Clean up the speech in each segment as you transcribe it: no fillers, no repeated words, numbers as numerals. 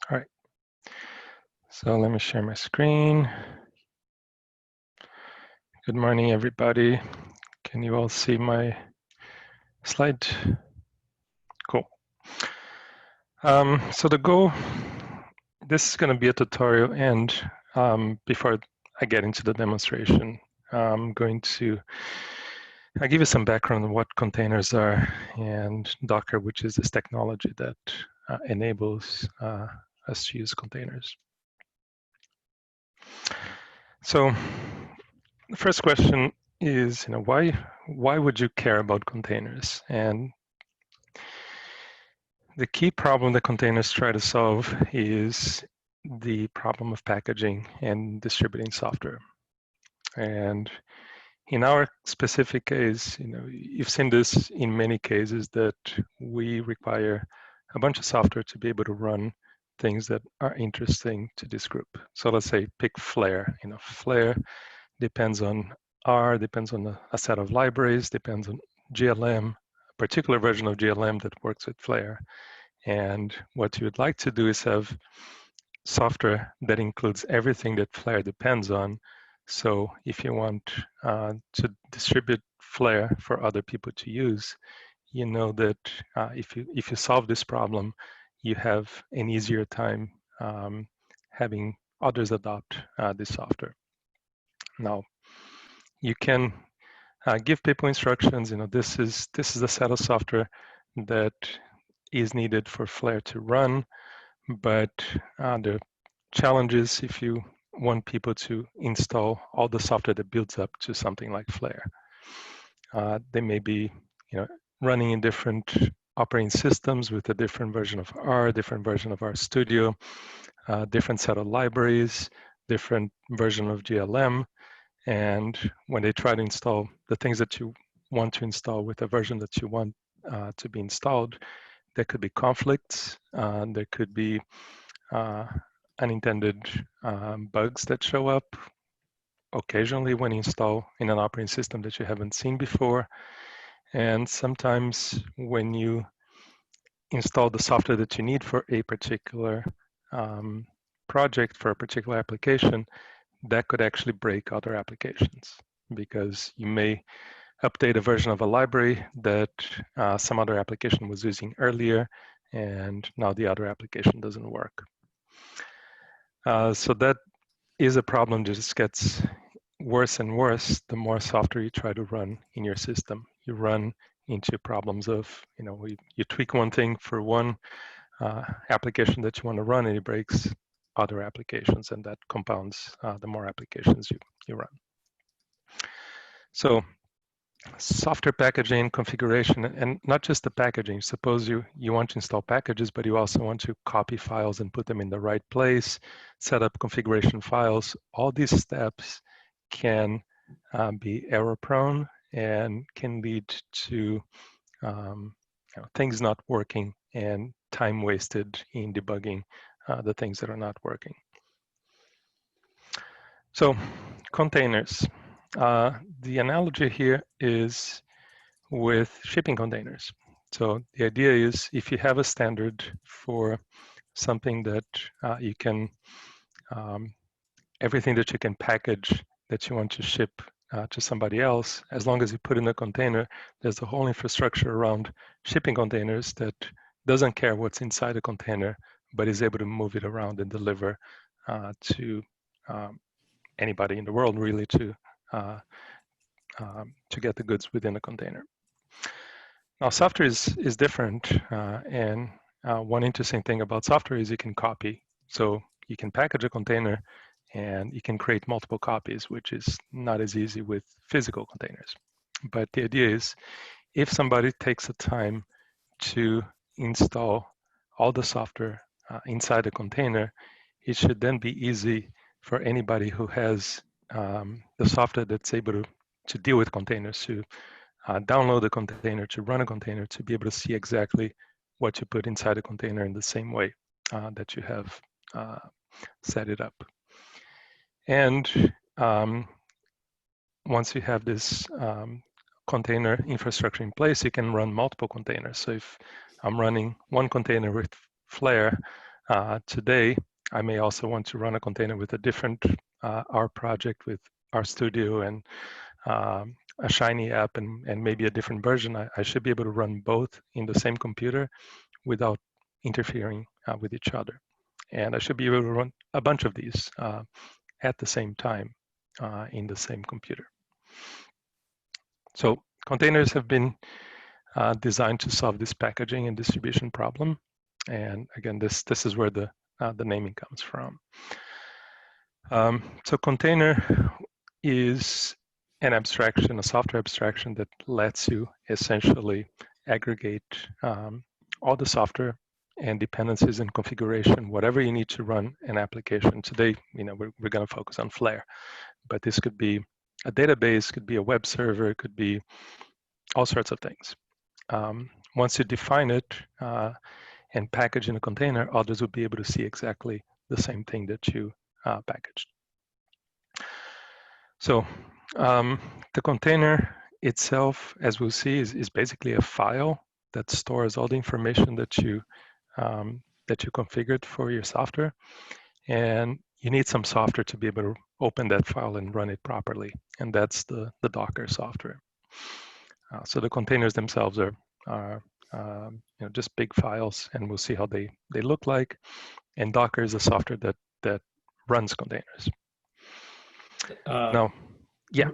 All right, so let me share my screen. Good morning, everybody. Can you all see my slide? Cool. So the goal, this is going to be a tutorial, and before I get into the demonstration, I'm going to give you some background on what containers are and Docker, which is this technology that enables us to use containers. So the first question is, why would you care about containers? And the key problem that containers try to solve is the problem of packaging and distributing software. And in our specific case, you've seen this in many cases that we require a bunch of software to be able to run things that are interesting to this group. So let's say pick Flare. Flare depends on R, depends on a set of libraries, depends on GLM, a particular version of GLM that works with Flare. And what you would like to do is have software that includes everything that Flare depends on. So if you want to distribute Flare for other people to use, you know that if you solve this problem, you have an easier time having others adopt this software. Now, you can give people instructions. This is a set of software that is needed for Flare to run, but the challenge is if you want people to install all the software that builds up to something like Flare. They may be running in different operating systems with a different version of R, different version of RStudio, different set of libraries, different version of GLM. And when they try to install the things that you want to install with a version that you want to be installed, there could be conflicts. There could be unintended bugs that show up occasionally when you install in an operating system that you haven't seen before. And sometimes when you install the software that you need for a particular project, for a particular application, that could actually break other applications because you may update a version of a library that some other application was using earlier, and now the other application doesn't work. So that is a problem that just gets worse and worse the more software you try to run in your system. You run into problems of, you tweak one thing for one application that you want to run and it breaks other applications, and that compounds the more applications you run. So software packaging, configuration, and not just the packaging. Suppose you want to install packages, but you also want to copy files and put them in the right place, set up configuration files. All these steps can be error prone and can lead to things not working and time wasted in debugging the things that are not working. So containers. The analogy here is with shipping containers. So the idea is if you have a standard for something that you can, everything that you can package that you want to ship to somebody else, as long as you put in a container, there's a whole infrastructure around shipping containers that doesn't care what's inside the container, but is able to move it around and deliver to anybody in the world, really, to get the goods within a container. Now, software is different, and one interesting thing about software is you can copy. So you can package a container and you can create multiple copies, which is not as easy with physical containers. But the idea is if somebody takes the time to install all the software inside a container, it should then be easy for anybody who has the software that's able to deal with containers, to download a container, to run a container, to be able to see exactly what you put inside a container in the same way that you have set it up. And once you have this container infrastructure in place, you can run multiple containers. So if I'm running one container with Flare, Today, I may also want to run a container with a different R project with RStudio and a Shiny app and maybe a different version. I should be able to run both in the same computer without interfering with each other. And I should be able to run a bunch of these at the same time in the same computer. So containers have been designed to solve this packaging and distribution problem. And again, this is where the naming comes from. So container is an abstraction, a software abstraction that lets you essentially aggregate all the software and dependencies and configuration, whatever you need to run an application. Today, we're going to focus on Flare, but this could be a database, could be a web server, could be all sorts of things. Once you define it and package in a container, others will be able to see exactly the same thing that you packaged. So the container itself, as we'll see, is basically a file that stores all the information that you configured for your software, and you need some software to be able to open that file and run it properly, and that's the Docker software. So the containers themselves are just big files, and we'll see how they look like. And Docker is a software that runs containers. Now, yeah.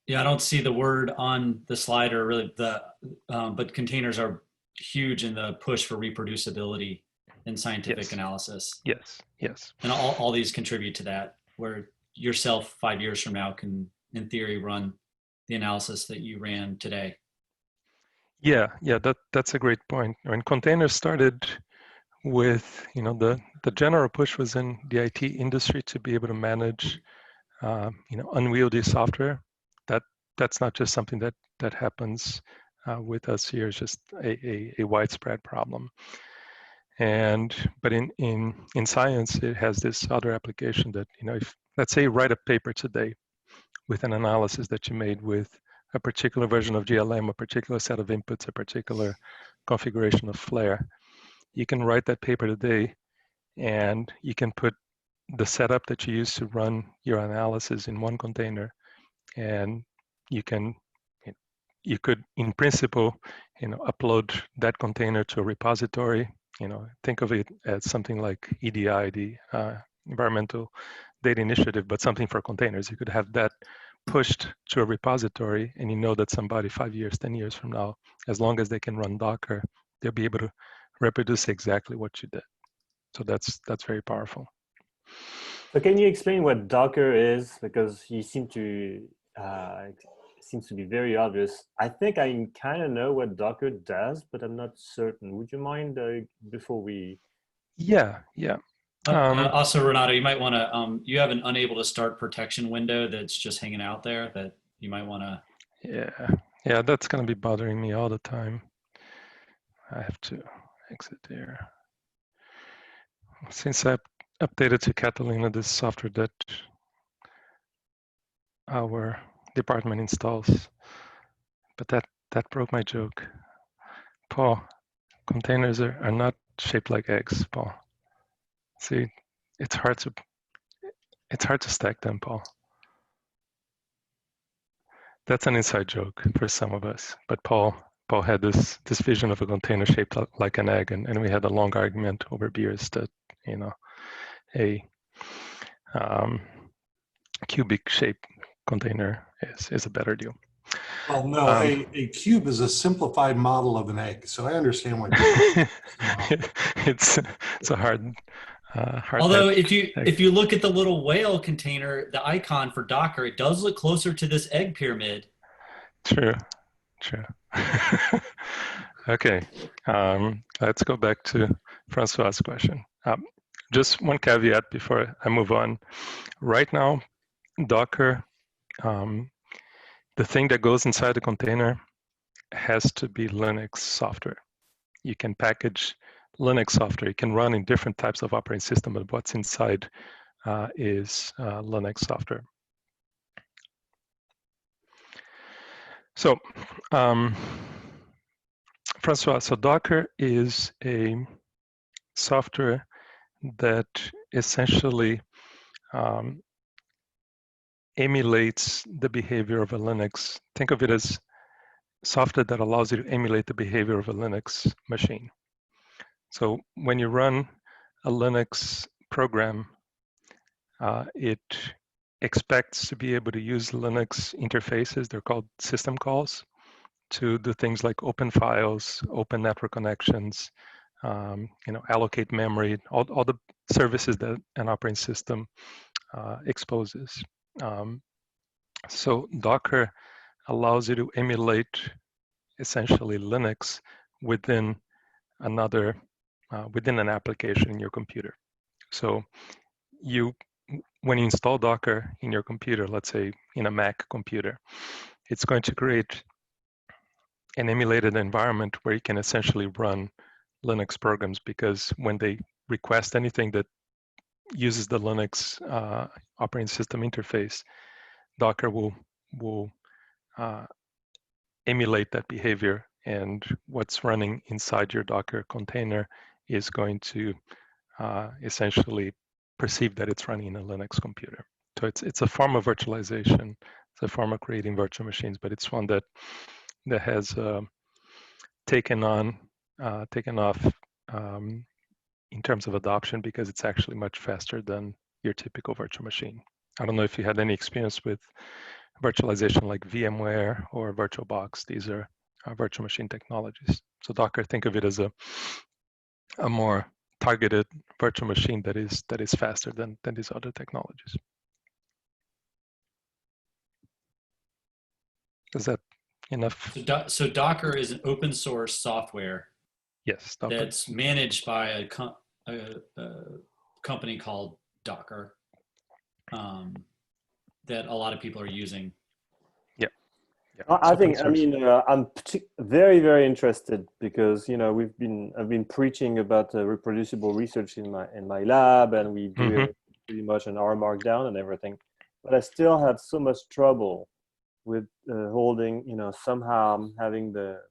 Yeah, I don't see the word on the slide or really but containers are huge in the push for reproducibility in scientific analysis. Yes. And all these contribute to that, where yourself 5 years from now can, in theory, run the analysis that you ran today. Yeah, that's a great point. When containers started with, the general push was in the IT industry to be able to manage, unwieldy software. That's not just something that happens with us here. It's just a widespread problem. But in science, it has this other application that, if, let's say, you write a paper today with an analysis that you made with a particular version of GLM, a particular set of inputs, a particular configuration of Flare, you can write that paper today, and you can put the setup that you use to run your analysis in one container, and you could, in principle, upload that container to a repository. Think of it as something like EDI, the Environmental Data Initiative, but something for containers. You could have that pushed to a repository, and you know that somebody 5 years, 10 years from now, as long as they can run Docker, they'll be able to reproduce exactly what you did. So that's very powerful. So can you explain what Docker is? Because you seem to it seems to be very obvious. I think I kind of know what Docker does, but I'm not certain. Would you mind before we? Yeah. Also, Renato, you might want to, you have an unable to start protection window that's just hanging out there that you might want to. Yeah, that's going to be bothering me all the time. I have to exit there. Since I updated to Catalina, this software that our department installs, but that broke my joke. Paul, containers are not shaped like eggs, Paul. See, it's hard to stack them, Paul. That's an inside joke for some of us, but Paul had this vision of a container shaped like an egg, and we had a long argument over beers that, a cubic shaped container is a better deal. Well, no, a cube is a simplified model of an egg, so I understand what you're saying. It's a hard. Although if you look at the little whale container, the icon for Docker, it does look closer to this egg pyramid. True. Okay, let's go back to Francois' question. Just one caveat before I move on. Right now, Docker, the thing that goes inside the container has to be Linux software. You can package Linux software. You can run in different types of operating system, but what's inside is Linux software. So, Francois, so Docker is a software that essentially emulates the behavior of a Linux. Think of it as software that allows you to emulate the behavior of a Linux machine. So when you run a Linux program, it expects to be able to use Linux interfaces, they're called system calls, to do things like open files, open network connections, allocate memory, all the services that an operating system exposes. So Docker allows you to emulate essentially Linux within another, within an application in your computer. So when you install Docker in your computer, let's say in a Mac computer, it's going to create an emulated environment where you can essentially run Linux programs, because when they request anything that uses the Linux operating system interface, Docker will emulate that behavior, and what's running inside your Docker container is going to essentially perceive that it's running in a Linux computer. So it's a form of virtualization. It's a form of creating virtual machines, but it's one that has taken off in terms of adoption, because it's actually much faster than your typical virtual machine. I don't know if you had any experience with virtualization like VMware or VirtualBox. These are virtual machine technologies. So Docker, think of it as a more targeted virtual machine that is faster than these other technologies. Is that enough? So Docker is an open source software. Yes, Docker. That's managed by a company called Docker that a lot of people are using. Yeah. I think, I'm very, very interested, because I've been preaching about reproducible research in my lab, and we do it pretty much in R Markdown and everything. But I still have so much trouble with holding, somehow having the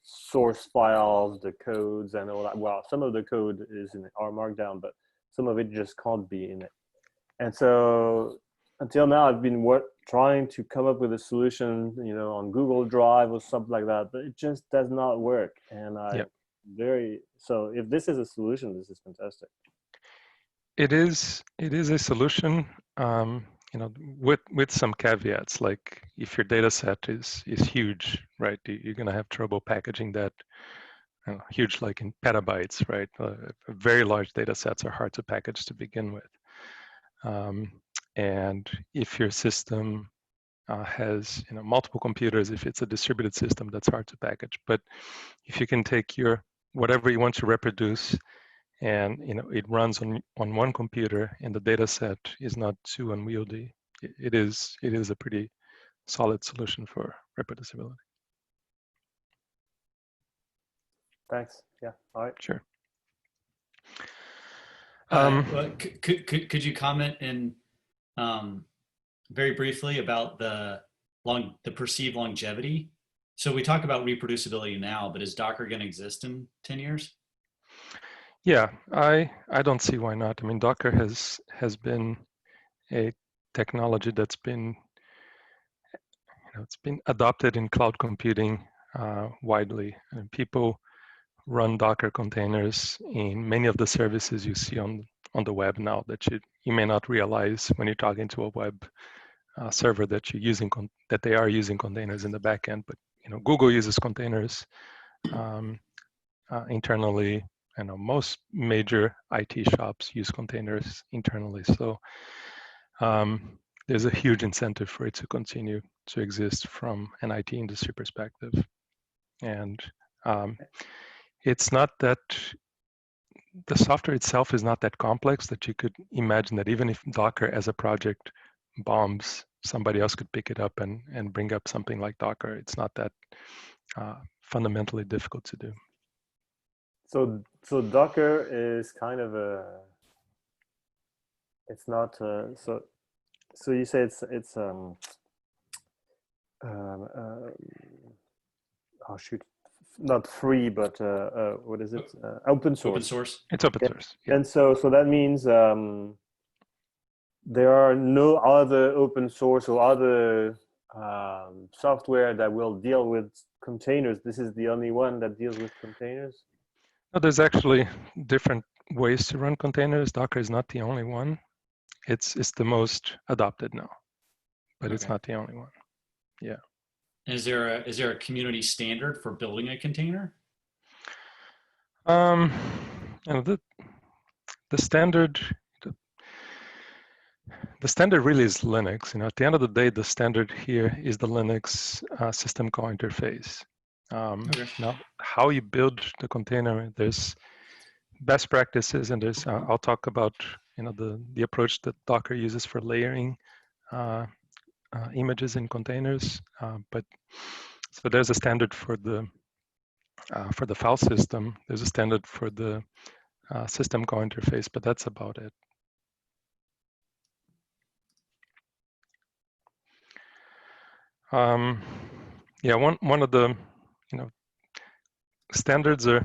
source files, the codes, and all that. Well, some of the code is in R Markdown, but some of it just can't be in it. And so until now, I've been trying to come up with a solution, on Google Drive or something like that, but it just does not work. And so if this is a solution, this is fantastic. It is a solution, with some caveats. Like if your data set is huge, right, you're going to have trouble packaging that. Huge, like in petabytes, right? Very large data sets are hard to package to begin with. And if your system has multiple computers, if it's a distributed system, that's hard to package. But if you can take whatever you want to reproduce, and it runs on one computer, and the data set is not too unwieldy, it is a pretty solid solution for reproducibility. Thanks. Yeah. All right. Sure. Could you comment in very briefly about the perceived longevity? So we talk about reproducibility now, but is Docker going to exist in 10 years? Yeah, I don't see why not. I mean, Docker has been a technology that's been it's been adopted in cloud computing widely, and people run Docker containers in many of the services you see on the web now that you may not realize when you're talking to a web server that you're using that they are using containers in the backend. But Google uses containers internally. I know most major IT shops use containers internally. So there's a huge incentive for it to continue to exist from an IT industry perspective. And it's not that the software itself is not that complex that you could imagine that even if Docker as a project bombs, somebody else could pick it up and bring up something like Docker. It's not that fundamentally difficult to do. So Docker is kind of it's not so you say it's oh shoot, not free, but what is it? Open source. Open source. It's open source. Yeah. And so that means there are no other open source or other software that will deal with containers. This is the only one that deals with containers. No, there's actually different ways to run containers. Docker is not the only one. It's the most adopted now, but it's not the only one. Yeah. And is there a community standard for building a container? You know, the standard really is Linux. You know, at the end of the day, the standard here is the Linux system call interface. Now, how you build the container, there's best practices, and there's I'll talk about, you know, the approach that Docker uses for layering images in containers. But so there's a standard for the file system. There's a standard for the system call interface, but that's about it. Yeah, one of the, you know, standards are,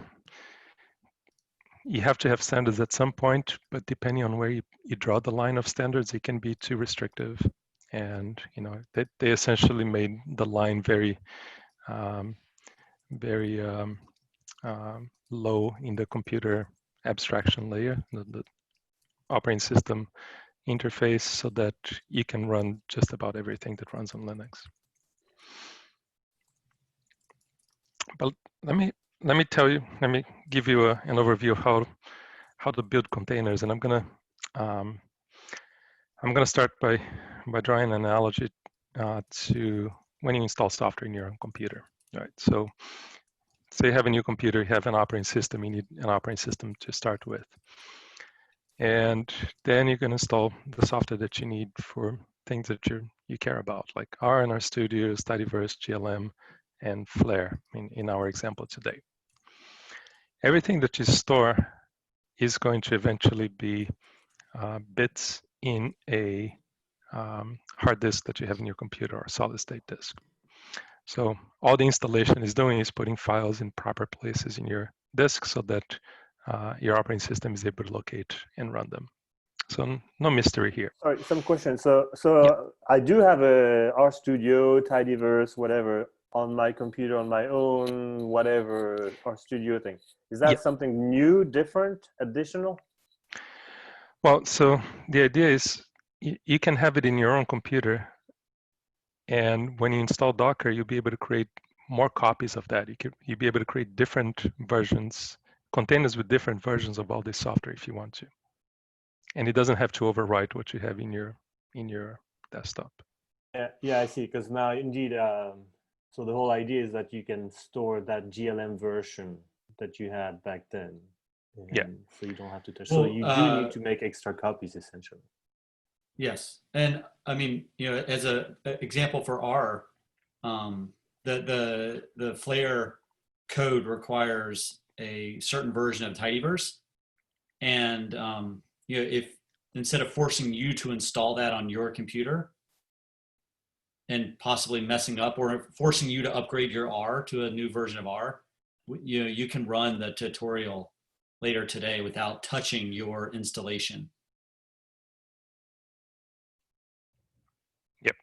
you have to have standards at some point, but depending on where you draw the line of standards, it can be too restrictive. And, you know, they essentially made the line very low in the computer abstraction layer, the operating system interface, so that you can run just about everything that runs on Linux. But let me give you an overview of how to build containers, and I'm gonna start by drawing an analogy to when you install software in your own computer. Right. So, say you have a new computer, you have an operating system. You need an operating system to start with, and then you can install the software that you need for things that you care about, like R and R Studio, Tidyverse, GLM, and Flare in our example today. Everything that you store is going to eventually be bits in a hard disk that you have in your computer, or solid state disk. So all the installation is doing is putting files in proper places in your disk so that your operating system is able to locate and run them. So no mystery here. Sorry, some questions. So yeah. I do have a RStudio, Tidyverse, whatever, on my computer, on my own, whatever RStudio thing. Is that something new, different, additional? Well, so the idea is you can have it in your own computer, and when you install Docker, you'll be able to create more copies of that. You'll be able to create different versions, containers with different versions of all this software if you want to. And it doesn't have to overwrite what you have in your desktop. Yeah, I see. Because now, indeed, so the whole idea is that you can store that GLM version that you had back then. Yeah. So you don't have to touch. Well, so you do need to make extra copies, essentially. Yes, and I mean, you know, as an example for R, the Flare code requires a certain version of Tidyverse, and you know, if instead of forcing you to install that on your computer and possibly messing up, or forcing you to upgrade your R to a new version of R, you know, you can run the tutorial later today without touching your installation. Yep.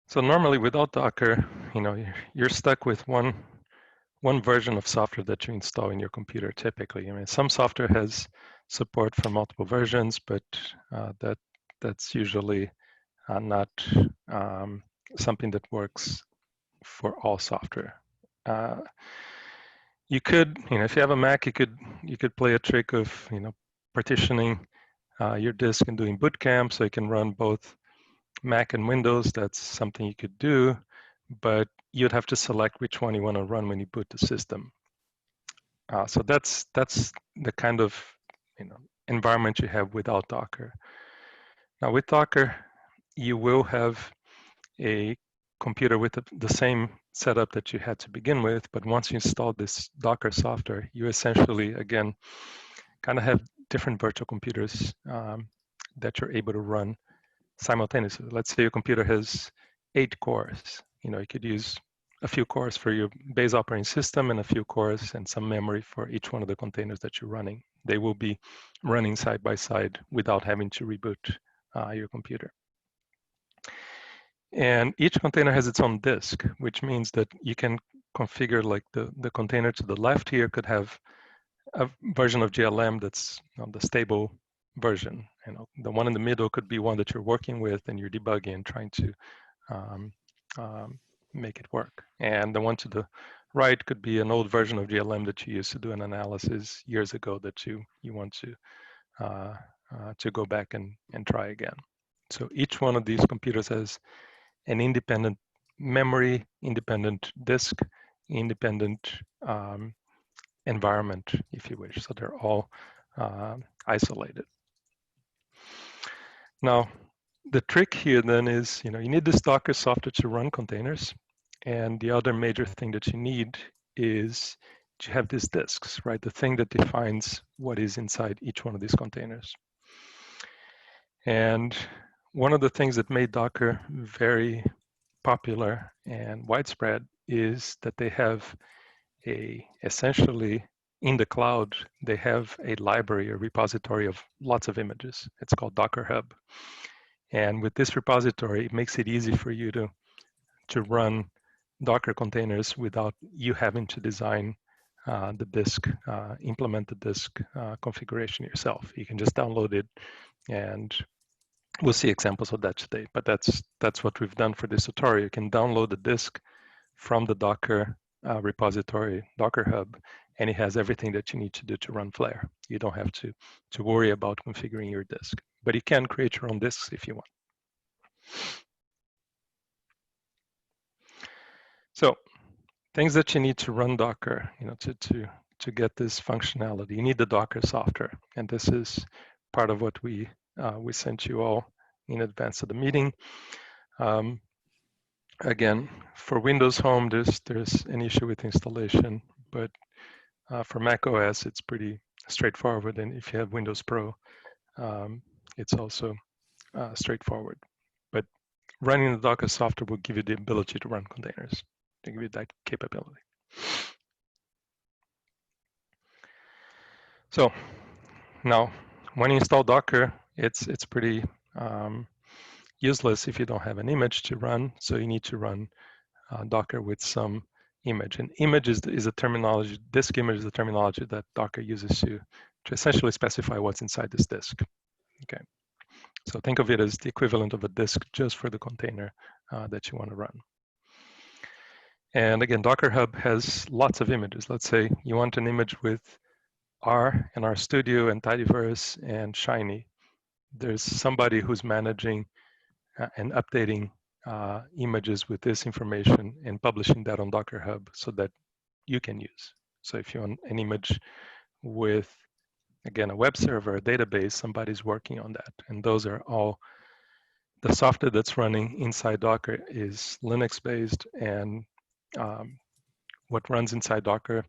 So normally without Docker, you know, you're stuck with one version of software that you install in your computer typically. I mean, some software has support for multiple versions, but that's usually not something that works for all software. You could, you know, if you have a Mac, you could play a trick of, you know, partitioning your disk and doing Bootcamp, so you can run both Mac and Windows. That's something you could do, but you'd have to select which one you want to run when you boot the system. So that's the kind of, you know, environment you have without Docker. Now with Docker, you will have a computer with the same setup that you had to begin with, but once you install this Docker software, you essentially, again, kind of have different virtual computers that you're able to run simultaneously. Let's say your computer has 8 cores. You know, you could use a few cores for your base operating system and a few cores and some memory for each one of the containers that you're running. They will be running side by side without having to reboot your computer. And each container has its own disk, which means that you can configure, like the container to the left here could have a version of GLM that's the stable version. The one in the middle could be one that you're working with and you're debugging and trying to make it work. And the one to the right could be an old version of GLM that you used to do an analysis years ago that you want to go back and try again. So each one of these computers has an independent memory, independent disk, independent environment, if you wish. So they're all isolated. Now, the trick here then is, you need this Docker software to run containers. And the other major thing that you need is to have these disks, right? The thing that defines what is inside each one of these containers. And one of the things that made Docker very popular and widespread is that they have essentially in the cloud, they have a library, a repository of lots of images. It's called Docker Hub. And with this repository, it makes it easy for you to run Docker containers without you having to design the disk, implement the disk configuration yourself. You can just download it, and we'll see examples of that today. But that's what we've done for this tutorial. You can download the disk from the Docker repository, Docker Hub, and it has everything that you need to do to run Flare. You don't have to worry about configuring your disk, but you can create your own disks if you want. So things that you need to run Docker, to get this functionality, you need the Docker software, and this is part of what we sent you all in advance of the meeting. Again, for Windows Home, there's an issue with installation, but for Mac OS, it's pretty straightforward. And if you have Windows Pro, it's also straightforward. But running the Docker software will give you the ability to run containers, to give you that capability. So now, when you install Docker, it's pretty useless if you don't have an image to run. So you need to run Docker with some image. And image is a terminology, disk image is a terminology that Docker uses to essentially specify what's inside this disk. Okay, so think of it as the equivalent of a disk just for the container that you want to run. And again, Docker Hub has lots of images. Let's say you want an image with R and RStudio and Tidyverse and Shiny. There's somebody who's managing and updating images with this information and publishing that on Docker Hub so that you can use. So if you want an image with, again, a web server, a database, somebody's working on that. And those are all, the software that's running inside Docker is Linux-based, and what runs inside Docker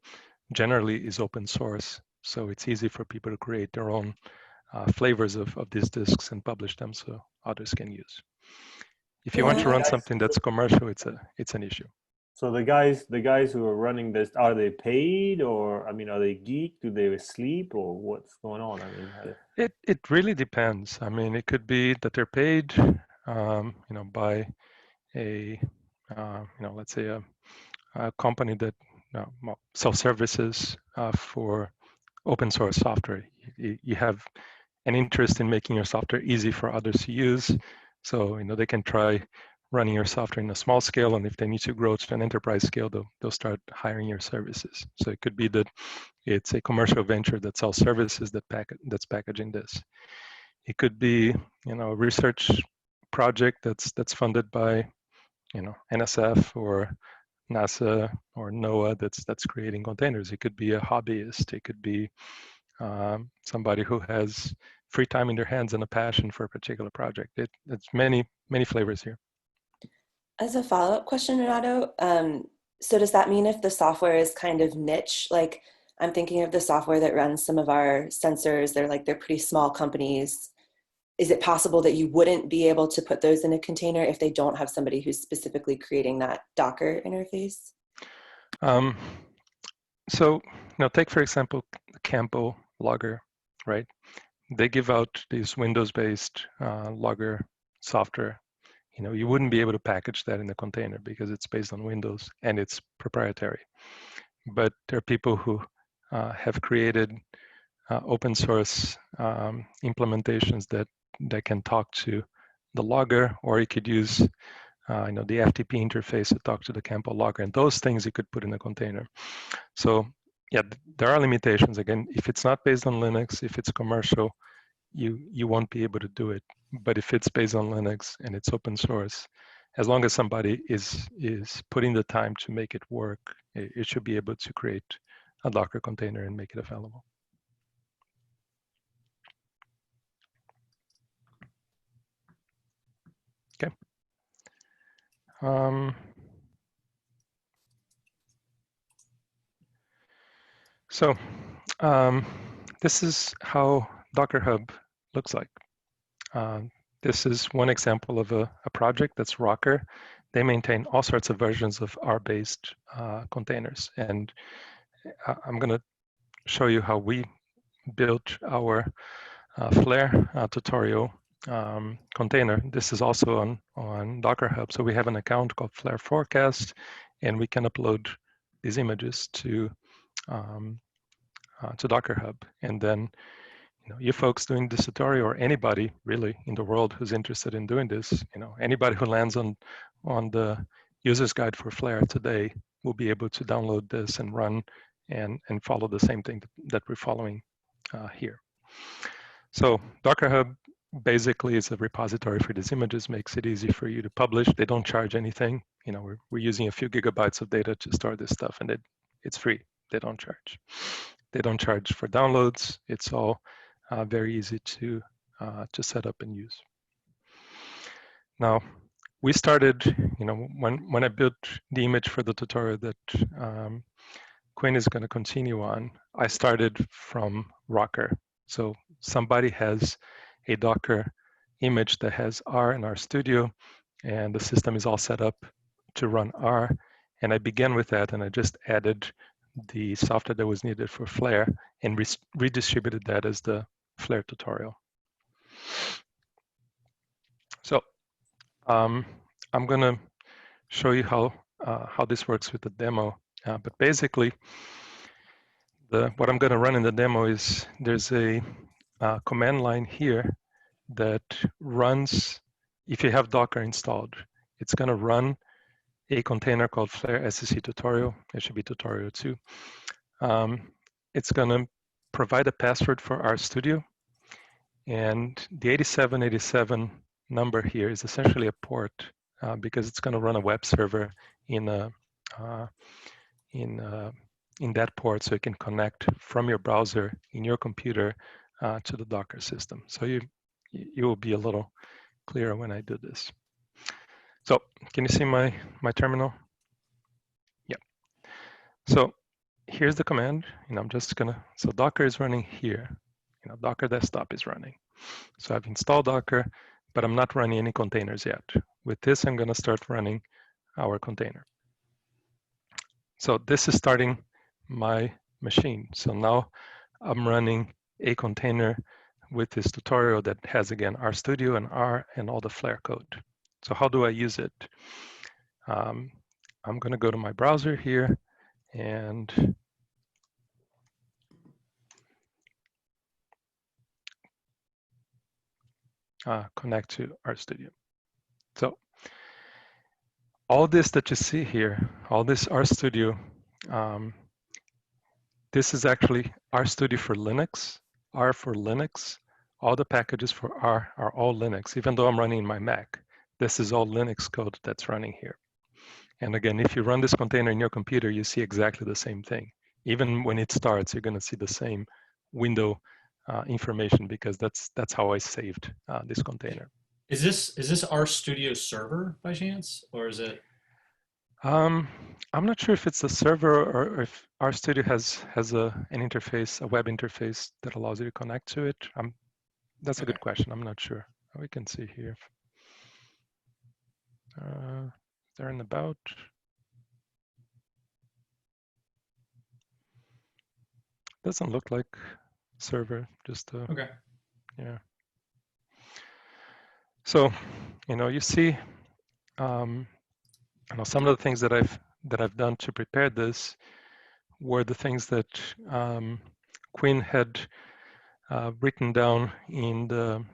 generally is open source. So it's easy for people to create their own flavors of these disks and publish them so others can use. If you want to run something that's commercial, it's an issue. So the guys who are running this, are they paid, or are they geek? Do they sleep, or what's going on? It really depends. It could be that they're paid, by a, let's say a company that sells services for open source software. You have an interest in making your software easy for others to use. So, they can try running your software in a small scale, and if they need to grow to an enterprise scale, they'll start hiring your services. So it could be that it's a commercial venture that sells services that's packaging this. It could be, a research project that's funded by, NSF or NASA or NOAA that's creating containers. It could be a hobbyist. It could be somebody who has free time in their hands and a passion for a particular project. It's many flavors here. As a follow-up question, Renato, so does that mean if the software is kind of niche, like I'm thinking of the software that runs some of our sensors, they're pretty small companies, is it possible that you wouldn't be able to put those in a container if they don't have somebody who's specifically creating that Docker interface? So, take for example, Campo Logger, right? They give out these Windows-based logger software. You wouldn't be able to package that in a container because it's based on Windows and it's proprietary. But there are people who have created open source implementations that can talk to the logger, or you could use the FTP interface to talk to the Campo logger, and those things you could put in a container. So yeah, there are limitations. Again, if it's not based on Linux, if it's commercial, you won't be able to do it. But if it's based on Linux and it's open source, as long as somebody is putting the time to make it work, it should be able to create a Docker container and make it available. Okay. So this is how Docker Hub looks like. This is one example of a project that's Rocker. They maintain all sorts of versions of R-based containers. And I'm going to show you how we built our Flare tutorial container. This is also on Docker Hub. So we have an account called Flare Forecast, and we can upload these images to Docker Hub. And then you folks doing this tutorial, or anybody really in the world who's interested in doing this, anybody who lands on the user's guide for Flare today will be able to download this and run and follow the same thing that we're following here. So Docker Hub basically is a repository for these images, makes it easy for you to publish. They don't charge anything. We're using a few gigabytes of data to store this stuff, and it's free. They don't charge. They don't charge for downloads. It's all very easy to set up and use. Now, we started, when I built the image for the tutorial that Quinn is going to continue on, I started from Rocker. So somebody has a Docker image that has R in RStudio, and the system is all set up to run R. And I began with that, and I just added the software that was needed for Flare and redistributed that as the Flare tutorial. So I'm going to show you how this works with the demo. But basically, what I'm going to run in the demo is there's a command line here that runs, if you have Docker installed, it's going to run a container called Flare SCC tutorial. It should be tutorial 2. It's going to provide a password for RStudio. And the 8787 number here is essentially a port because it's going to run a web server in that port, so you can connect from your browser in your computer to the Docker system. So you will be a little clearer when I do this. So can you see my terminal? Yeah. So here's the command, and I'm just gonna, so Docker is running here. Docker desktop is running. So I've installed Docker, but I'm not running any containers yet. With this, I'm gonna start running our container. So this is starting my machine. So now I'm running a container with this tutorial that has, again, RStudio and R and all the Flare code. So how do I use it? I'm gonna go to my browser here and connect to RStudio. So all this that you see here, all this RStudio, this is actually RStudio for Linux, R for Linux. All the packages for R are all Linux, even though I'm running my Mac. This is all Linux code that's running here. And again, if you run this container in your computer, you see exactly the same thing. Even when it starts, you're going to see the same window information because that's how I saved this container. Is this RStudio server by chance, or is it? I'm not sure if it's a server or if RStudio has an interface, a web interface that allows you to connect to it. That's a good question. I'm not sure. We can see here. There and about. Doesn't look like server, just Okay. yeah. So, you see, some of the things that I've done to prepare this were the things that Quinn had written down in the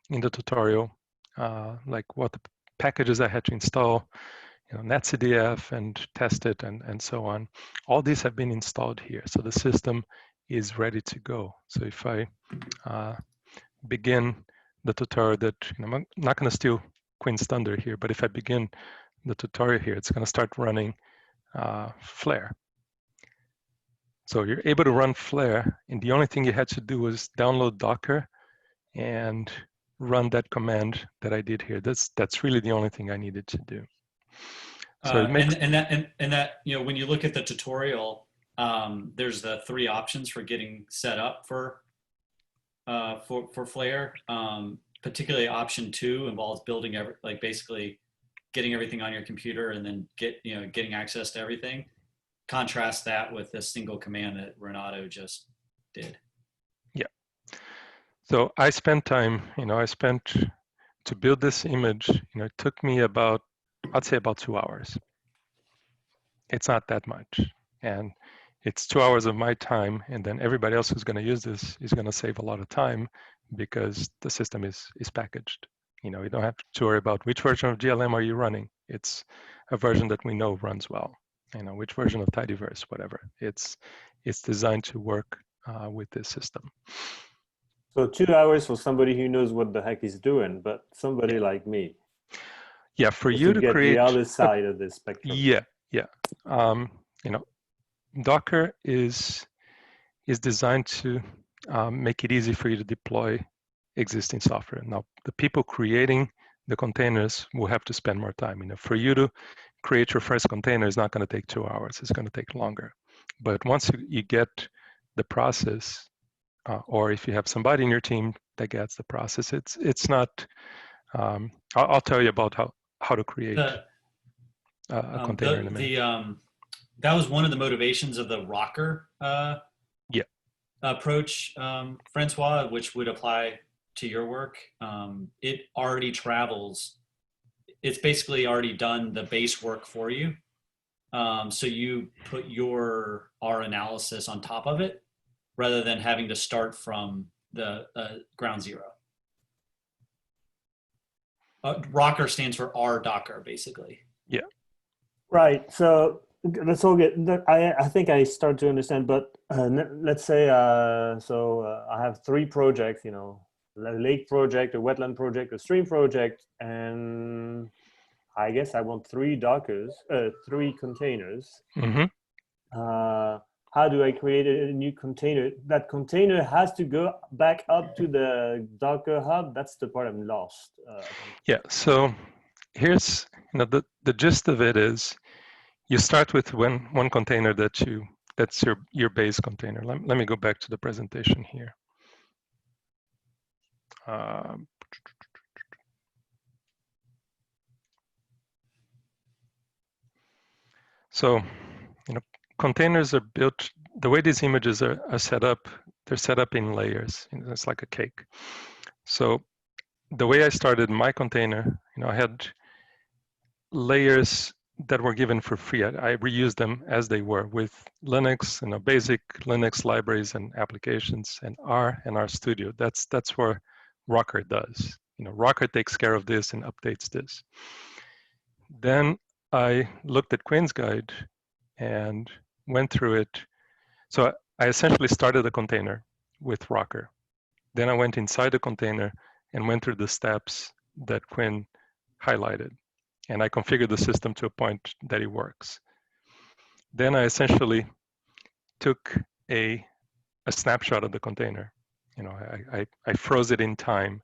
tutorial, like what the packages I had to install, netcdf and test it and so on. All these have been installed here, so the system is ready to go. So if I begin the tutorial that, I'm not going to steal Quinn's thunder here, but if I begin the tutorial here, it's going to start running Flare. So you're able to run Flare, and the only thing you had to do was download Docker and run that command that I did here. That's really the only thing I needed to do. So it makes and that when you look at the tutorial, there's the 3 options for getting set up for Flare. Particularly option 2 involves building basically getting everything on your computer and then getting access to everything. Contrast that with a single command that Renato just did. Yeah. So I spent time, to build this image, it took me I'd say about 2 hours. It's not that much. And it's 2 hours of my time, and then everybody else who's going to use this is going to save a lot of time because the system is packaged. You don't have to worry about which version of GLM are you running. It's a version that we know runs well. Which version of tidyverse, whatever. It's designed to work with this system. So 2 hours for somebody who knows what the heck he's doing, but somebody like me. Yeah, for you to get create the other side of the spectrum. Yeah. Docker is designed to make it easy for you to deploy existing software. Now, the people creating the containers will have to spend more time. For you to create your first container is not going to take 2 hours. It's going to take longer. But once you get the process, or if you have somebody in your team that gets the process, it's not. I'll tell you about how to create a container in a minute. That was one of the motivations of the Rocker approach, Francois, which would apply to your work. It already travels. It's basically already done the base work for you. So you put your R analysis on top of it rather than having to start from the ground zero. Rocker stands for R Docker, basically. Yeah. Right. So let's all get. I think I start to understand. But let's say I have 3 projects. A lake project, a wetland project, a stream project, and I guess I want 3 Dockers, 3 containers. Mm-hmm. How do I create a new container? That container has to go back up to the Docker hub. That's the part I'm lost. Yeah. So here's the gist of it is you start with one container that's your base container. Let me go back to the presentation here. So, containers are built, the way these images are set up, they're set up in layers. It's like a cake. So the way I started my container, I had layers that were given for free. I reused them as they were with Linux, basic Linux libraries and applications, and R and RStudio. That's where Rocker does. Rocker takes care of this and updates this. Then I looked at Quinn's guide and went through it. So I essentially started a container with Rocker. Then I went inside the container and went through the steps that Quinn highlighted. And I configured the system to a point that it works. Then I essentially took a snapshot of the container. I froze it in time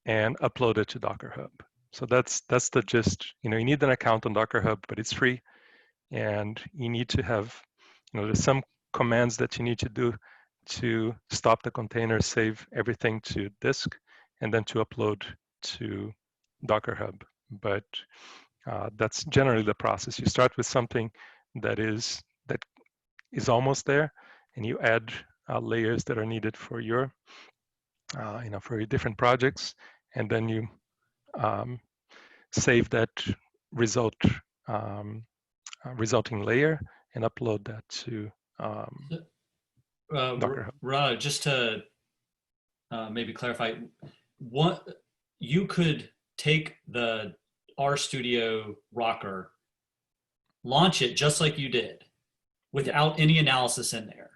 and uploaded it to Docker Hub. So that's the gist. You need an account on Docker Hub, but it's free. And you need to have, there's some commands that you need to do to stop the container, save everything to disk, and then to upload to Docker Hub. But that's generally the process. You start with something that is almost there, and you add layers that are needed for your for your different projects, and then you save that resulting layer and upload that to Docker Hub. Renato, just to maybe clarify, what you could take the RStudio Rocker, launch it just like you did, without any analysis in there.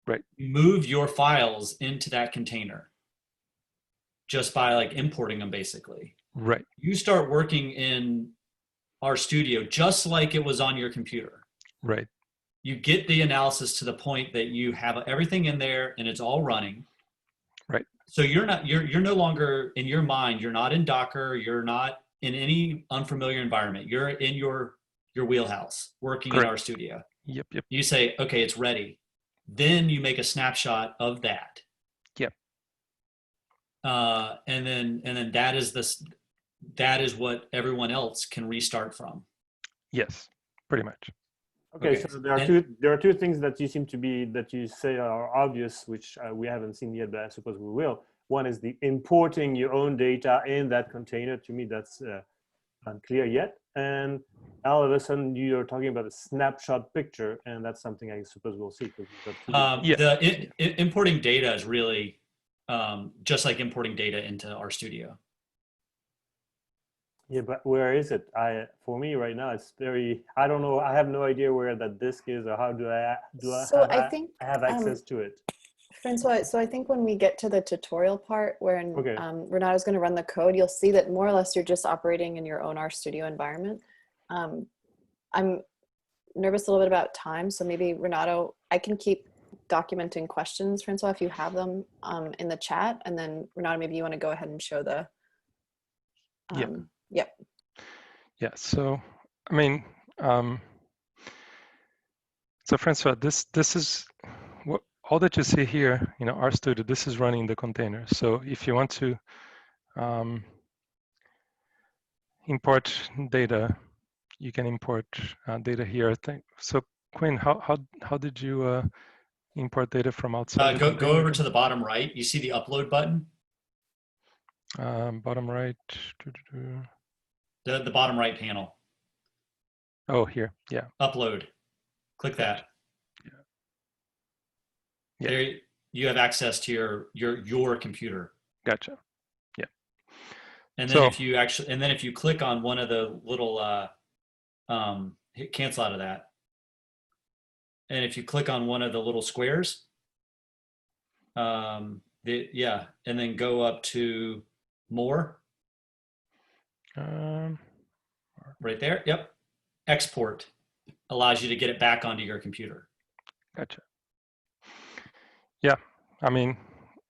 Right. Move your files into that container just by like importing them, basically. Right. You start working in RStudio just like it was on your computer. Right. You get the analysis to the point that you have everything in there and it's all running. Right. So you're no longer, in your mind, you're not in Docker, you're not in any unfamiliar environment. You're in your wheelhouse working in RStudio. Yep. You say, okay, it's ready. Then you make a snapshot of that. Yep. And then that is what everyone else can restart from. Yes, pretty much. Okay, so there are two things that you say are obvious, which we haven't seen yet, but I suppose we will. One is the importing your own data in that container. To me, that's unclear yet. And all of a sudden, you're talking about a snapshot picture, and that's something I suppose we'll see. Importing data is really just like importing data into RStudio. Yeah, but where is it? For me right now, it's I don't know. I have no idea where that disk is, or how do I have access to it? Francois, so I think when we get to the tutorial part where Renato's going to run the code, you'll see that more or less you're just operating in your own RStudio environment. I'm nervous a little bit about time, so maybe Renato, I can keep documenting questions, Francois, if you have them in the chat, and then Renato, maybe you want to go ahead and show the. Yep. Yeah. So, I mean, so Francois, this is what all that you see here. RStudio. This is running the container. So if you want to import data, you can import data here. I think so. Quinn, how did you import data from outside? Go over to the bottom right. You see the upload button. Bottom right. The bottom right panel. Oh, here. Yeah. Upload. Click that. Yeah. There you have access to your computer. Gotcha. Yeah. And then if you click on one of the little hit cancel out of that. And if you click on one of the little squares, and then go up to more. Right there. Yep. Export allows you to get it back onto your computer. Gotcha. Yeah, I mean,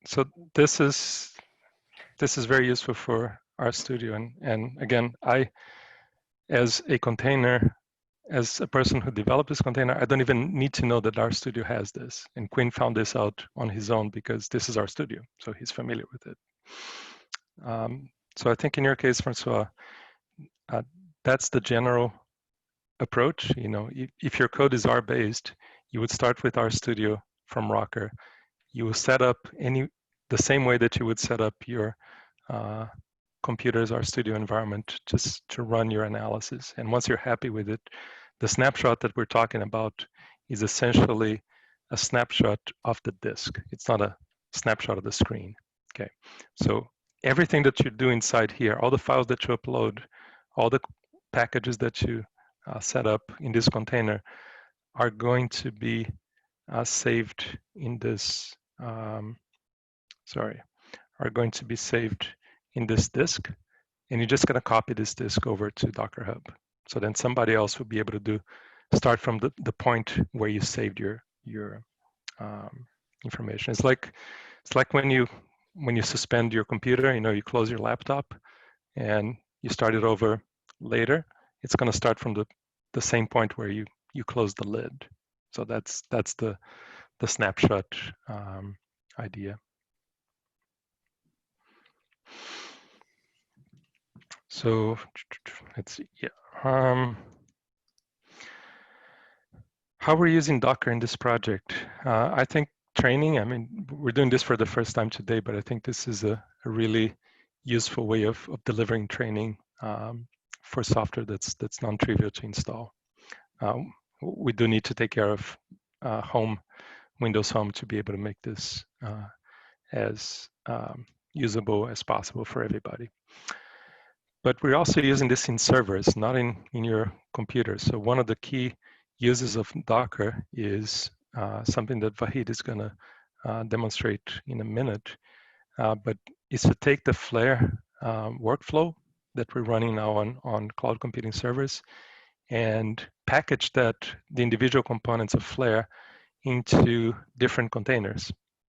so this is very useful for RStudio, and again, as a person who developed this container, I don't even need to know that RStudio has this. And Quinn found this out on his own because this is RStudio, so he's familiar with it. So I think in your case, Francois, that's the general approach. If your code is R-based, you would start with RStudio from Rocker. You will set up the same way that you would set up your computer's RStudio environment just to run your analysis. And once you're happy with it, the snapshot that we're talking about is essentially a snapshot of the disk. It's not a snapshot of the screen. Okay, so everything that you do inside here, all the files that you upload, all the packages that you set up in this container are going to be saved in this, are going to be saved in this disk, and you're just going to copy this disk over to Docker Hub. So then somebody else will be able to start from the point where you saved your information. It's like when you suspend your computer, you close your laptop and you start it over later. It's going to start from the same point where you close the lid. So that's the the snapshot idea. So let's see. Yeah. How we're using Docker in this project? I think training. I mean, we're doing this for the first time today, but I think this is a really useful way of delivering training for software that's non-trivial to install. We do need to take care of Windows Home to be able to make this as usable as possible for everybody. But we're also using this in servers, not in your computer. So one of the key uses of Docker is something that Vahid is going to demonstrate in a minute, but is to take the Flare workflow that we're running now on cloud computing servers and package the individual components of Flare into different containers.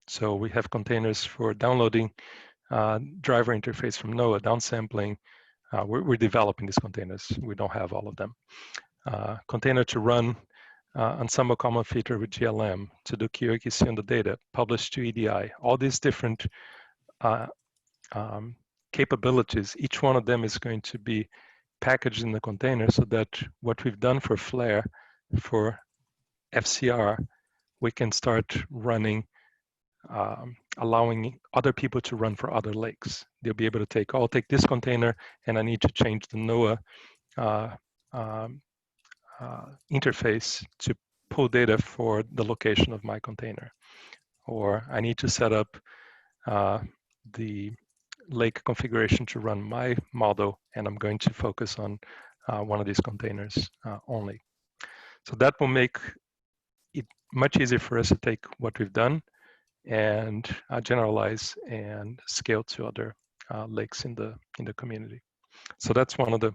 So we have containers for downloading driver interface from NOAA, downsampling. We're developing these containers. We don't have all of them. Container to run Ensemble Common Feature with GLM, to do QAQC on the data, publish to EDI. All these different capabilities, each one of them is going to be packaged in the container so that what we've done for Flare, for FCR, we can start running, allowing other people to run for other lakes. They'll be able to take, I'll take this container and I need to change the NOAA interface to pull data for the location of my container. Or I need to set up the lake configuration to run my model, and I'm going to focus on one of these containers only. So that will make it much easier for us to take what we've done and generalize and scale to other lakes in the community. So that's one of the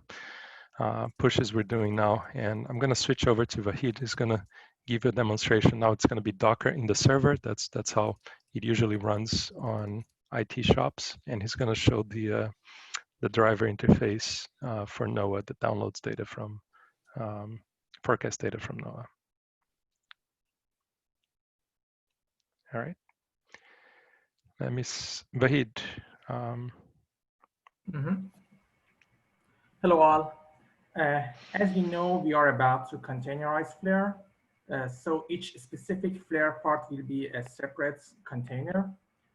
pushes we're doing now. And I'm going to switch over to Vahid, who's going to give you a demonstration. Now it's going to be Docker in the server. That's how it usually runs on IT shops. And he's going to show the driver interface for NOAA that downloads data from forecast data from NOAA. All right. Let me, Vahid. Hello all. As you know, we are about to containerize Flare. So each specific Flare part will be a separate container.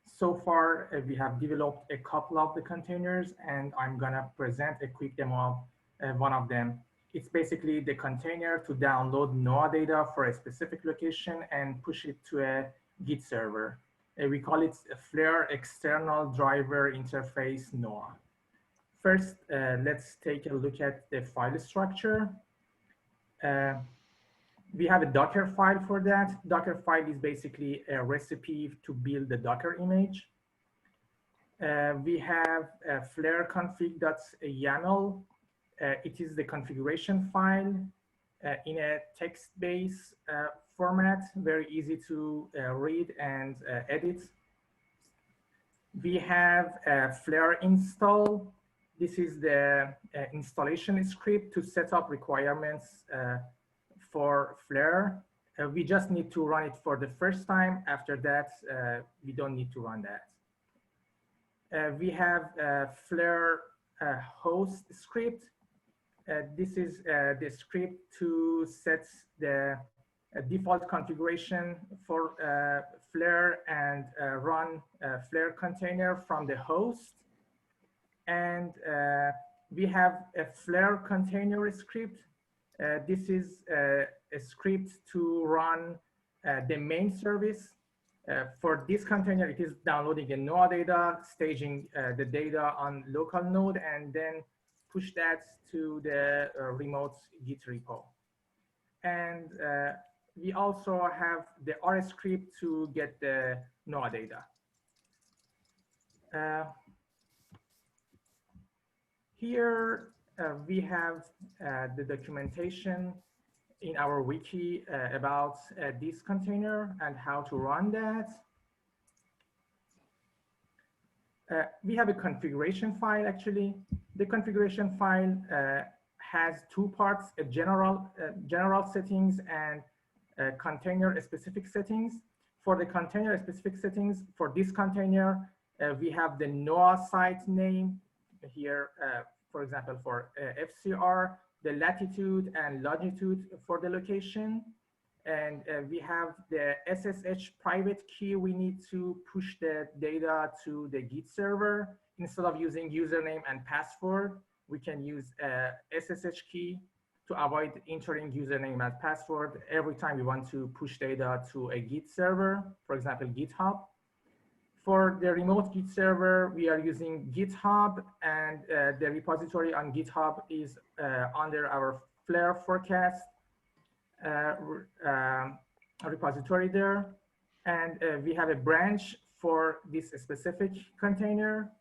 So far, we have developed a couple of the containers, and I'm gonna present a quick demo of one of them. It's basically the container to download NOAA data for a specific location and push it to a Git server. We call it a Flare External Driver Interface NOAA. First, let's take a look at the file structure. We have a Docker file for that. Docker file is basically a recipe to build the Docker image. We have a flare config.yaml. It is the configuration file in a text-based format, very easy to read and edit. We have a Flare install. This is the installation script to set up requirements for Flare. We just need to run it for the first time. After that, we don't need to run that. We have a Flare host script. This is the script to set the default configuration for Flare and run Flare container from the host. And we have a Flare container script. This is a script to run the main service. For this container, it is downloading the NOAA data, staging the data on local node, and then push that to the remote Git repo. And we also have the R script to get the NOAA data. Here we have the documentation in our wiki about this container and how to run that. We have a configuration file, actually. The configuration file has two parts, a general settings and container specific settings. For the container specific settings, for this container, we have the NOAA site name here, for example, for FCR, the latitude and longitude for the location. And we have the SSH private key. We need to push the data to the Git server. Instead of using username and password, we can use a SSH key to avoid entering username and password every time we want to push data to a Git server, for example, GitHub. For the remote Git server, we are using GitHub, and the repository on GitHub is under our Flare forecast repository there. And we have a branch for this specific container.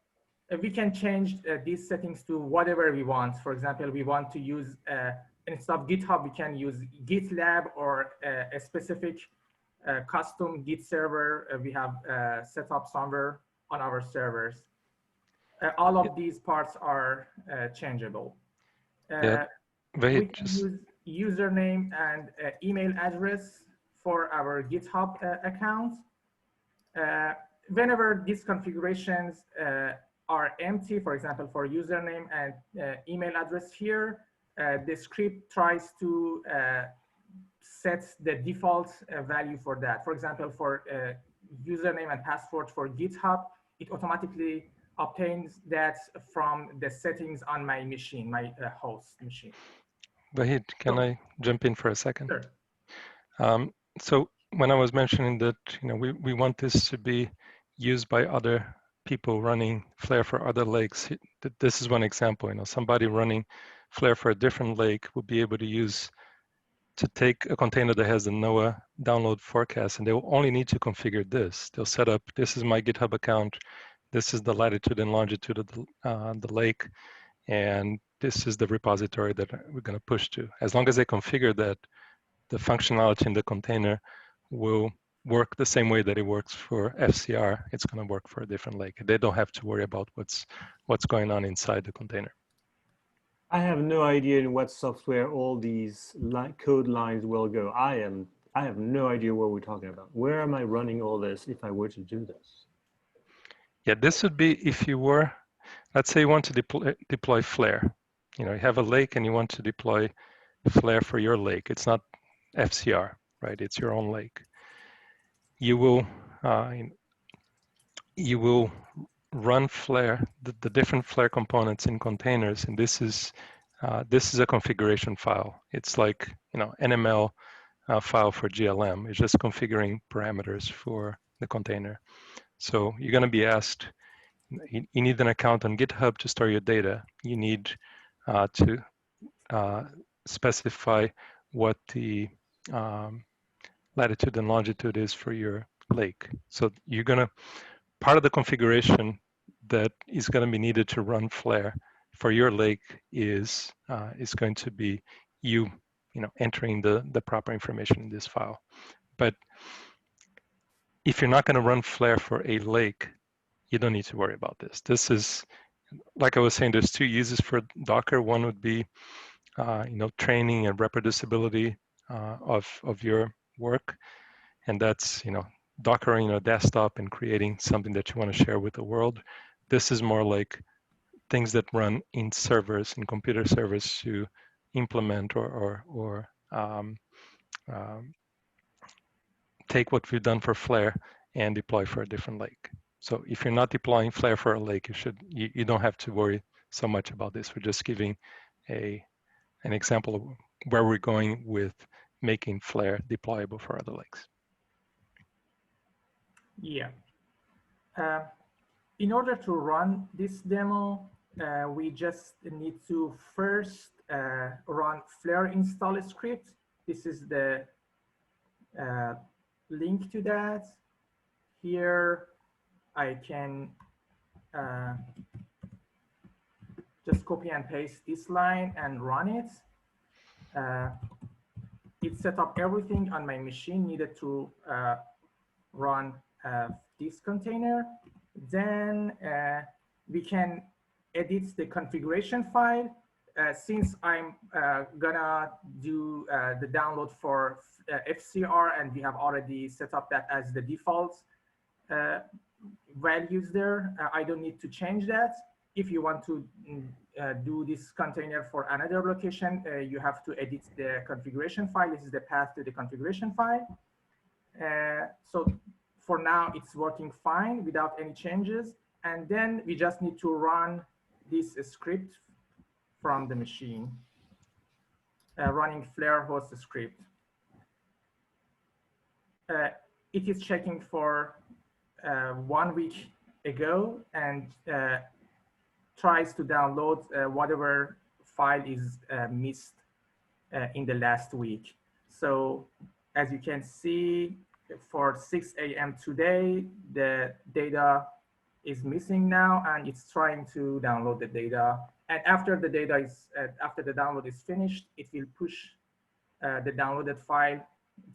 We can change these settings to whatever we want. For example, we want to use, instead of GitHub, we can use GitLab or a specific custom Git server we have set up somewhere on our servers. All of these parts are changeable. We can use username and email address for our GitHub account. Whenever these configurations are empty, for example, for username and email address here, the script tries to set the default value for that. For example, for username and password for GitHub, it automatically obtains that from the settings on my machine, my host machine. Vahid, can I jump in for a second? Sure. So when I was mentioning that, we want this to be used by other people running Flare for other lakes, this is one example. Somebody running Flare for a different lake will be able to take a container that has the NOAA download forecast, and they will only need to configure this. They'll set up, this is my GitHub account, this is the latitude and longitude of the lake, and this is the repository that we're going to push to. As long as they configure that, the functionality in the container will work the same way that it works for FCR. It's going to work for a different lake. They don't have to worry about what's going on inside the container. I have no idea in what software all these code lines will go. I have no idea what we're talking about. Where am I running all this if I were to do this? Yeah, this would be if you were, let's say you want to deploy Flare. You have a lake and you want to deploy Flare for your lake. It's not FCR, right? It's your own lake. You will run Flare, the different Flare components in containers, and this is a configuration file. It's like NML file for GLM. It's just configuring parameters for the container. So you're going to be asked, you need an account on GitHub to store your data. You need to specify what the latitude and longitude is for your lake. So you're going to, part of the configuration that is going to be needed to run Flare for your lake is going to be you entering the proper information in this file. But if you're not going to run Flare for a lake, you don't need to worry about this. This is, like I was saying, there's two uses for Docker. One would be training and reproducibility of your work, and that's Dockering a desktop and creating something that you want to share with the world. This is more like things that run in servers, in computer servers, to implement or take what we've done for Flare and deploy for a different lake. So if you're not deploying Flare for a lake, you don't have to worry so much about this. We're just giving an example of where we're going with making Flare deployable for other lakes. Yeah. In order to run this demo, we just need to first run Flare install script. This is the link to that. Here, I can just copy and paste this line and run it. It set up everything on my machine needed to run this container. Then we can edit the configuration file. since I'm gonna do the download for FCR, and we have already set up that as the default values there, I don't need to change that. If you want to do this container for another location, you have to edit the configuration file. This is the path to the configuration file. So for now, it's working fine without any changes. And then we just need to run this script from the machine, running Flare host script. It is checking for 1 week ago and tries to download whatever file is missed in the last week. So as you can see, for 6 a.m. today, the data is missing now, and it's trying to download the data. And after the data is, after the download is finished, it will push the downloaded file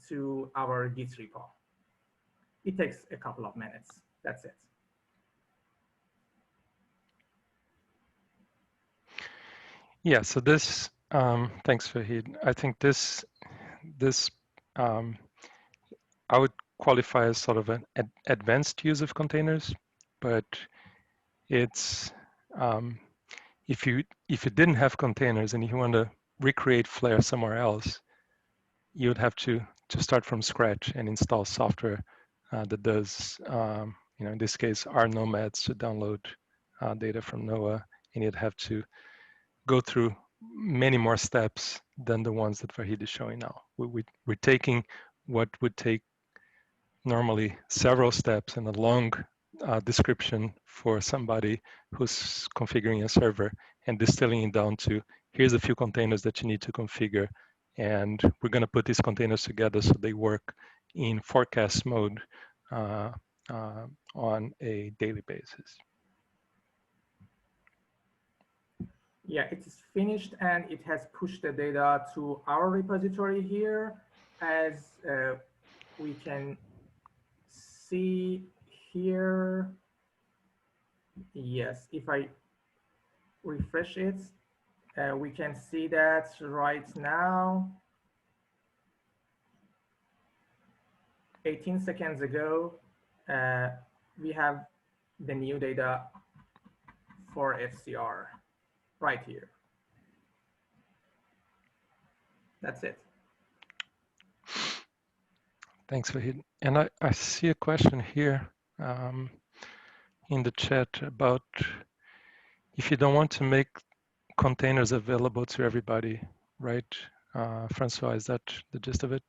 to our Git repo. It takes a couple of minutes. That's it. Yeah, so this, thanks, Fahid. I think this I would qualify as sort of an advanced use of containers, but it's, if you didn't have containers and you want to recreate Flare somewhere else, you would have to start from scratch and install software that does, in this case, R nomads to download data from NOAA, and you'd have to go through many more steps than the ones that Fahid is showing now. We're taking what would take normally several steps and a long description for somebody who's configuring a server and distilling it down to, here's a few containers that you need to configure, and we're going to put these containers together so they work in forecast mode on a daily basis. Yeah, it is finished, and it has pushed the data to our repository here. As we can see here, yes, if I refresh it, we can see that right now, 18 seconds ago, we have the new data for FCR right here. That's it. Thanks, Fahid. And I see a question here in the chat about if you don't want to make containers available to everybody, right? Francois, is that the gist of it?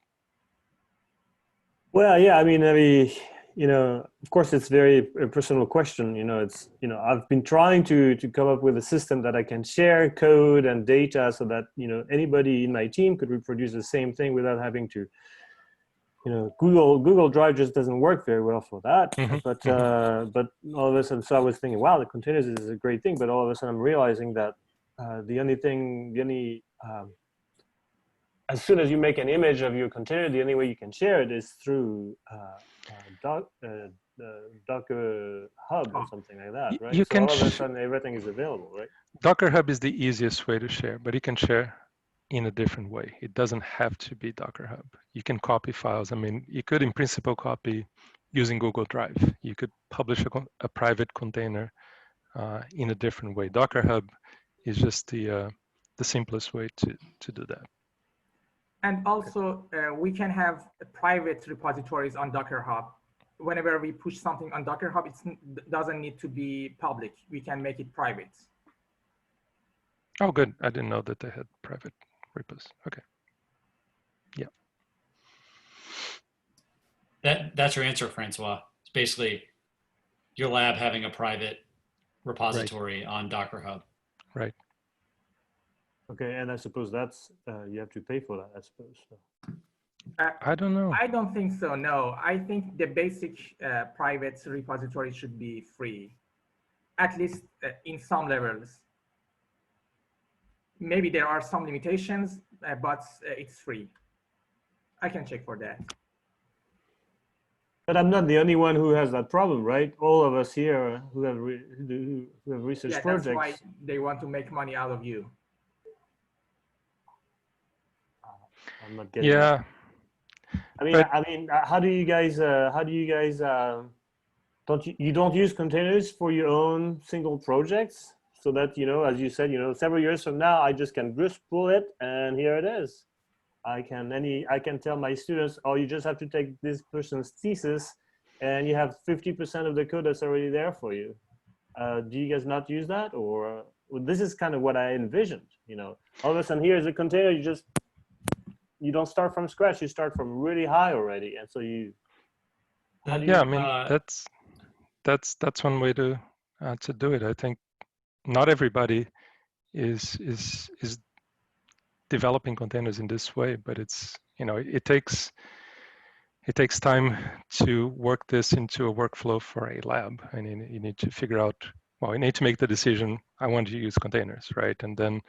Well, yeah, I mean, of course, it's a personal question. I've been trying to come up with a system that I can share code and data so that, anybody in my team could reproduce the same thing without having to, Google Drive just doesn't work very well for that. Mm-hmm. But all of a sudden, so I was thinking, wow, the containers is a great thing. But all of a sudden, I'm realizing that as soon as you make an image of your container, the only way you can share it is through Docker Hub or something like that, right? So all of a sudden, everything is available, right? Docker Hub is the easiest way to share, but you can share in a different way. It doesn't have to be Docker Hub. You can copy files. I mean, you could in principle copy using Google Drive. You could publish a private container in a different way. Docker Hub is just the simplest way to do that. And also, we can have private repositories on Docker Hub. Whenever we push something on Docker Hub, it doesn't need to be public. We can make it private. Oh, good. I didn't know that they had private repos. Okay. Yeah. That's your answer, Francois. It's basically your lab having a private repository on Docker Hub. Right. Okay, and I suppose that's you have to pay for that, I suppose. So. I don't know. I don't think so, no. I think the basic private repository should be free, at least in some levels. Maybe there are some limitations, but it's free. I can check for that. But I'm not the only one who has that problem, right? All of us here who have research projects. That's why they want to make money out of you. I'm not getting Yeah. it. But- I mean, how do you guys you don't use containers for your own single projects, so that, you know, as you said, you know, several years from now, I just can pull it and here it is. I can tell my students, oh, you just have to take this person's thesis and you have 50% of the code that's already there for you. Do you guys not use that? Or this is kind of what I envisioned, you know, all of a sudden here's a container, you don't start from scratch, you start from really high already. And so yeah, I mean, that's one way to do it. I think not everybody is developing containers in this way, but it's, you know, it takes time to work this into a workflow for a lab. I mean, you need to figure out, well, you need to make the decision, I want to use containers, right? And then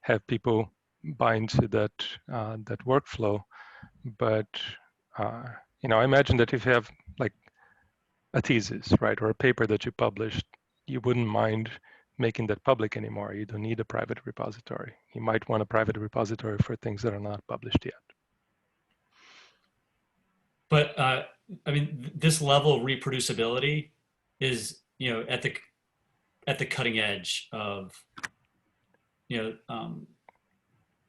have people buy into that that workflow. But you know, I imagine that if you have like a thesis, right, or a paper that you published, you wouldn't mind making that public anymore. You don't need a private repository. You might want a private repository for things that are not published yet. But I mean, this level of reproducibility is, you know, at the cutting edge of, you know,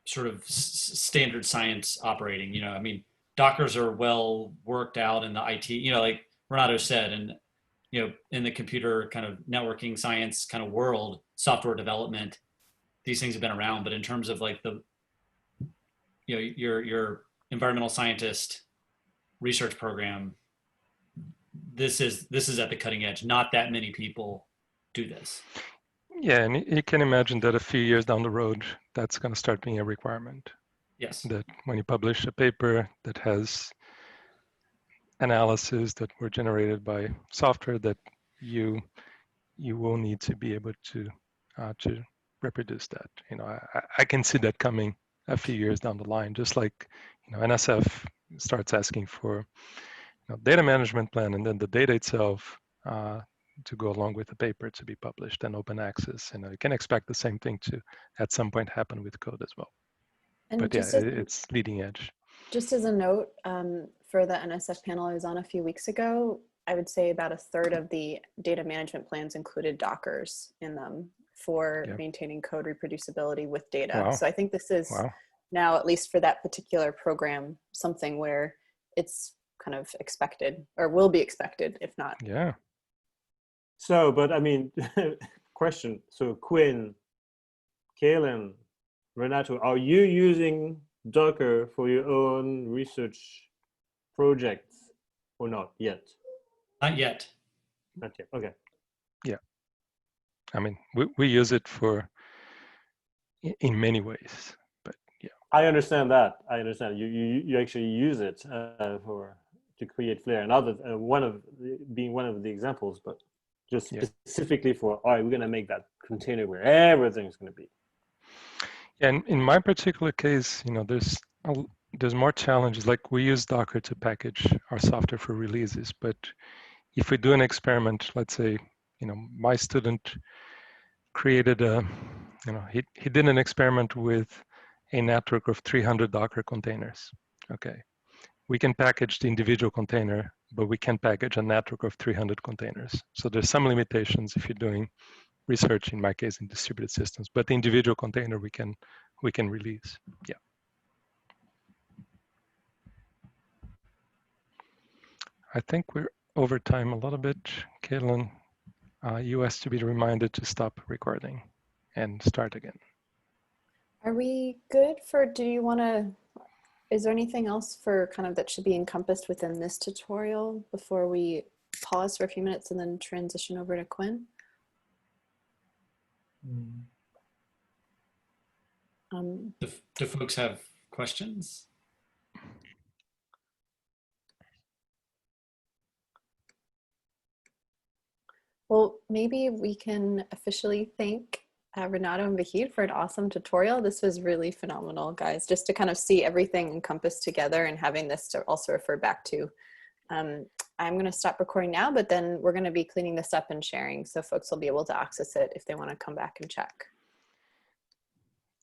sort of standard science operating. You know, I mean, Dockers are well worked out in the IT, you know, like Renato said, and, you know, in the computer kind of networking science kind of world, software development, these things have been around. But in terms of like the, you know, your environmental scientist research program, this is at the cutting edge. Not that many people do this. Yeah, and you can imagine that a few years down the road, that's going to start being a requirement. Yes. That when you publish a paper that has analysis that were generated by software, that you will need to be able to reproduce that. You know, I can see that coming a few years down the line, just like, you know, NSF starts asking for, you know, data management plan, and then the data itself to go along with the paper to be published and open access. And you can expect the same thing to at some point happen with code as well. And but yeah, it's leading edge. Just as a note, for the NSF panel I was on a few weeks ago, I would say about a third of the data management plans included Dockers in them for maintaining code reproducibility with data. Wow. So I think this is now, at least for that particular program, something where it's kind of expected or will be expected, if not. Yeah. So, but I mean, question. So Quinn, Kaylin, Renato, are you using Docker for your own research projects or not yet? Not yet. Not yet. Okay. Yeah. I mean, we use it for in many ways, but yeah. I understand that. I understand. You actually use it to create Flare, and other one of the examples, but just specifically for, all right, we're gonna make that container where everything's gonna be. And in my particular case, you know, there's more challenges. Like we use Docker to package our software for releases, but if we do an experiment, let's say, you know, my student created a, you know, he did an experiment with a network of 300 Docker containers. Okay, we can package the individual container, but we can't package a network of 300 containers. So there's some limitations if you're doing research, in my case, in distributed systems, but the individual container we can release. Yeah. I think we're over time a little bit. Caitlin, you asked to be reminded to stop recording and start again. Are we good for, do you want to, is there anything else for kind of that should be encompassed within this tutorial before we pause for a few minutes and then transition over to Quinn? Do folks have questions? Well, maybe we can officially thank Renato and Vahid for an awesome tutorial. This was really phenomenal, guys, just to kind of see everything encompassed together and having this to also refer back to. I'm going to stop recording now, but then we're going to be cleaning this up and sharing, so folks will be able to access it if they want to come back and check.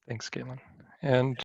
Thanks, Caitlin. And